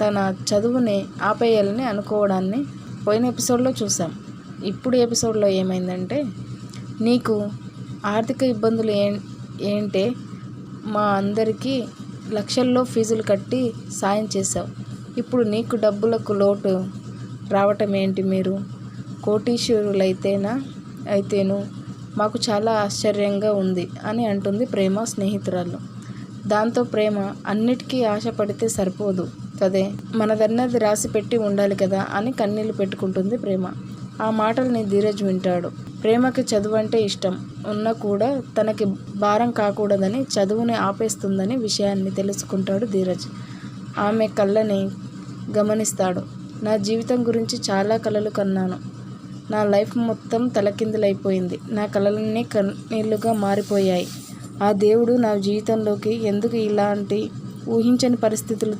తన చదువుని ఆపేయాలని అనుకోవడాన్ని పోయిన ఎపిసోడ్లో చూసాం. ఇప్పుడు ఎపిసోడ్లో ఏమైందంటే, నీకు ఆర్థిక ఇబ్బందులు ఏంటే మా అందరికీ లక్షల్లో ఫీజులు కట్టి సాయం చేశావు. ఇప్పుడు నీకు డబ్బులకు లోటు రావటం ఏంటి? మీరు కోటీశ్వరులైతేను మాకు చాలా ఆశ్చర్యంగా ఉంది అని అంటుంది ప్రేమ స్నేహితురాలు. దాంతో ప్రేమ అన్నిటికీ ఆశపడితే సరిపోదు కదే, మనదన్నది రాసి పెట్టి ఉండాలి కదా అని కన్నీళ్లు పెట్టుకుంటుంది ప్రేమ. ఆ మాటల్ని ధీరజ్ వింటాడు. ప్రేమకి చదువు అంటే ఇష్టం ఉన్నా కూడా తనకి భారం కాకూడదని చదువుని ఆపేస్తుందని విషయాన్ని తెలుసుకుంటాడు ధీరజ్. ఆమె కళ్ళని గమనిస్తాడు. నా జీవితం గురించి చాలా కలలు కన్నాను. నా లైఫ్ మొత్తం తలకిందులైపోయింది. నా కలలన్నీ కన్నీళ్లుగా మారిపోయాయి. ఆ దేవుడు నా జీవితంలోకి ఎందుకు ఇలాంటి ఊహించని పరిస్థితులు